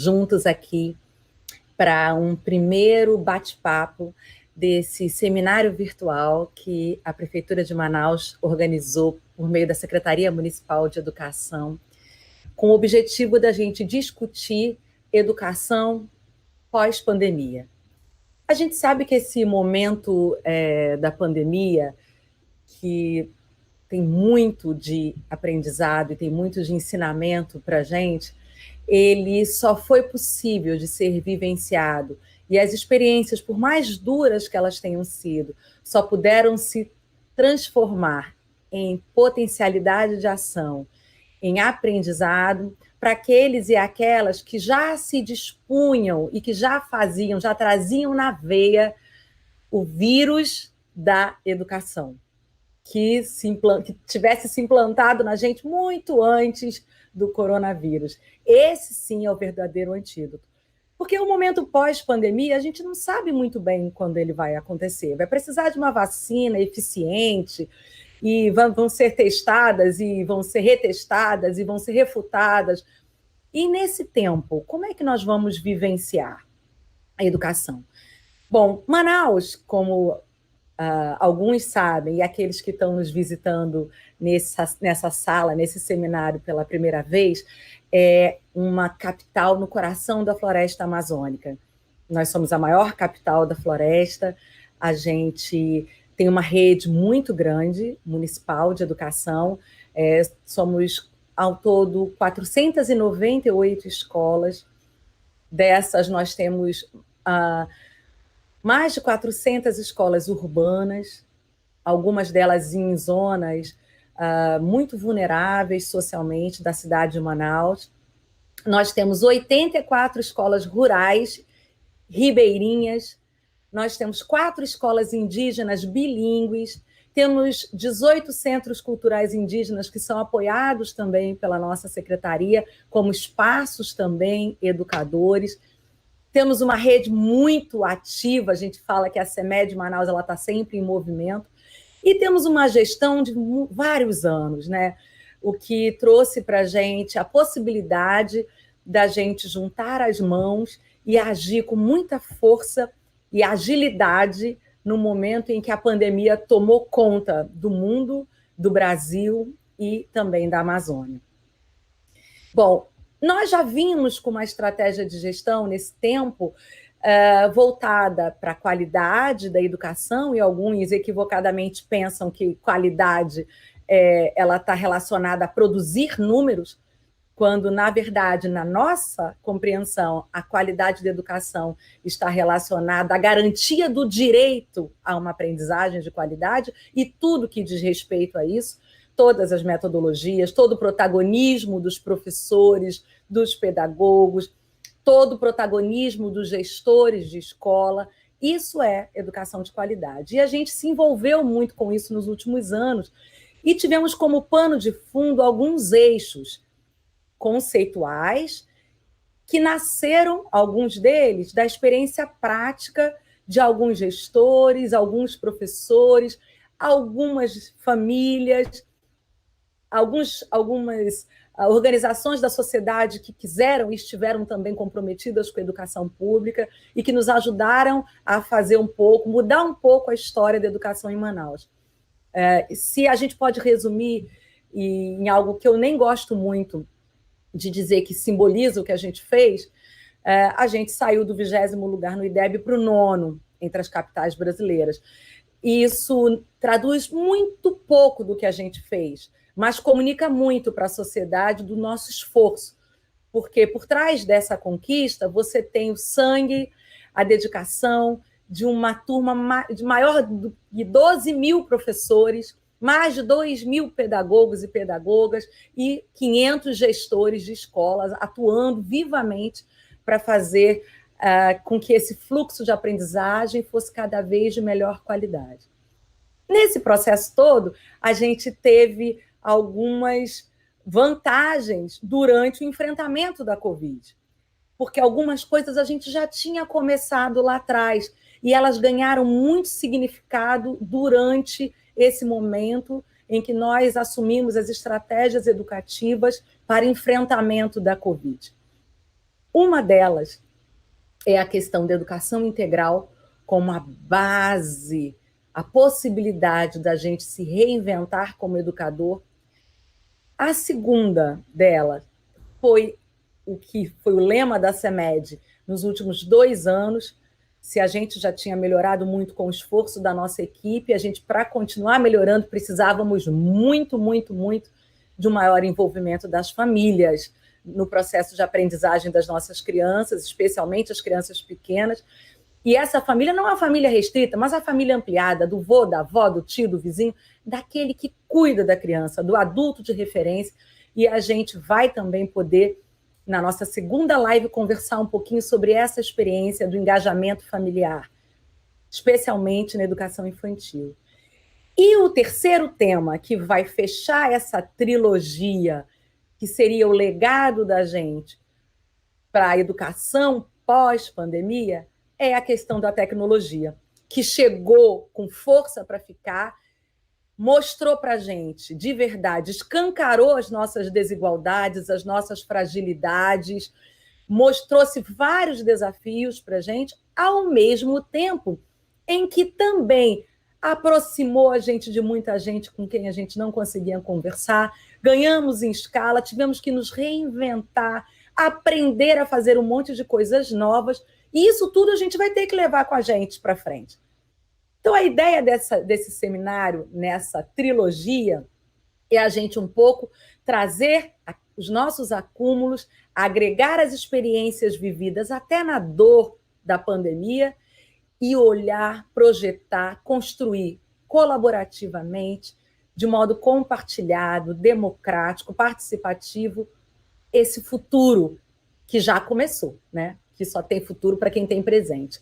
juntos aqui para um primeiro bate-papo desse seminário virtual que a Prefeitura de Manaus organizou por meio da Secretaria Municipal de Educação, com o objetivo da gente discutir educação pós-pandemia. A gente sabe que esse momento da pandemia, que tem muito de aprendizado e tem muito de ensinamento para a gente, ele só foi possível de ser vivenciado, e as experiências, por mais duras que elas tenham sido, só puderam se transformar em potencialidade de ação, em aprendizado, para aqueles e aquelas que já se dispunham e que já faziam, já traziam na veia o vírus da educação, que tivesse se implantado na gente muito antes do coronavírus. Esse, sim, é o verdadeiro antídoto. Porque o momento pós-pandemia, a gente não sabe muito bem quando ele vai acontecer. Vai precisar de uma vacina eficiente, e vão ser testadas, e vão ser retestadas, e vão ser refutadas. E, nesse tempo, como é que nós vamos vivenciar a educação? Bom, Manaus, como alguns sabem, e aqueles que estão nos visitando nessa sala, nesse seminário pela primeira vez, é uma capital no coração da floresta amazônica. Nós somos a maior capital da floresta, a gente tem uma rede muito grande, municipal, de educação, somos, ao todo, 498 escolas. Dessas, nós temos mais de 400 escolas urbanas, algumas delas em zonas muito vulneráveis socialmente da cidade de Manaus. Nós temos 84 escolas rurais, ribeirinhas, nós temos 4 escolas indígenas bilíngues, temos 18 centros culturais indígenas que são apoiados também pela nossa secretaria, como espaços também educadores. Temos uma rede muito ativa, a gente fala que a CEMED Manaus está sempre em movimento, e temos uma gestão de vários anos, né? O que trouxe para a gente a possibilidade da gente juntar as mãos e agir com muita força e agilidade no momento em que a pandemia tomou conta do mundo, do Brasil e também da Amazônia. Bom, nós já vimos com uma estratégia de gestão nesse tempo voltada para a qualidade da educação, e alguns equivocadamente pensam que qualidade ela está relacionada a produzir números, quando, na verdade, na nossa compreensão, a qualidade da educação está relacionada à garantia do direito a uma aprendizagem de qualidade, e tudo que diz respeito a isso, todas as metodologias, todo o protagonismo dos professores, dos pedagogos, todo o protagonismo dos gestores de escola, isso é educação de qualidade. E a gente se envolveu muito com isso nos últimos anos, e tivemos como pano de fundo alguns eixos conceituais que nasceram, alguns deles, da experiência prática de alguns gestores, alguns professores, algumas famílias, algumas organizações da sociedade que quiseram e estiveram também comprometidas com a educação pública e que nos ajudaram a fazer mudar um pouco a história da educação em Manaus. Se a gente pode resumir em algo que eu nem gosto muito de dizer que simboliza o que a gente fez, a gente saiu do 20º lugar no IDEB para o 9º entre as capitais brasileiras. E isso traduz muito pouco do que a gente fez, mas comunica muito para a sociedade do nosso esforço, porque por trás dessa conquista você tem o sangue, a dedicação de uma turma de maior de 12 mil professores, mais de 2 mil pedagogos e pedagogas e 500 gestores de escolas atuando vivamente para fazer com que esse fluxo de aprendizagem fosse cada vez de melhor qualidade. Nesse processo todo, a gente teve algumas vantagens durante o enfrentamento da Covid, porque algumas coisas a gente já tinha começado lá atrás e elas ganharam muito significado durante esse momento em que nós assumimos as estratégias educativas para enfrentamento da Covid. Uma delas é a questão da educação integral como a base, a possibilidade da gente se reinventar como educador. A segunda dela foi o que foi o lema da CEMED nos últimos 2 anos. Se a gente já tinha melhorado muito com o esforço da nossa equipe, a gente, para continuar melhorando, precisávamos muito, muito, muito de um maior envolvimento das famílias no processo de aprendizagem das nossas crianças, especialmente as crianças pequenas. E essa família não é uma família restrita, mas a família ampliada, do vô, da avó, do tio, do vizinho, daquele que cuida da criança, do adulto de referência. E a gente vai também poder, na nossa segunda live, conversar um pouquinho sobre essa experiência do engajamento familiar, especialmente na educação infantil. E o terceiro tema, que vai fechar essa trilogia, que seria o legado da gente para a educação pós-pandemia, é a questão da tecnologia, que chegou com força para ficar, mostrou para a gente, de verdade, escancarou as nossas desigualdades, as nossas fragilidades, mostrou-se vários desafios para a gente, ao mesmo tempo em que também aproximou a gente de muita gente com quem a gente não conseguia conversar, ganhamos em escala, tivemos que nos reinventar, aprender a fazer um monte de coisas novas, e isso tudo a gente vai ter que levar com a gente para frente. Então, a ideia desse seminário, nessa trilogia, é a gente um pouco trazer os nossos acúmulos, agregar as experiências vividas até na dor da pandemia e olhar, projetar, construir colaborativamente, de modo compartilhado, democrático, participativo, esse futuro que já começou, né? Que só tem futuro para quem tem presente.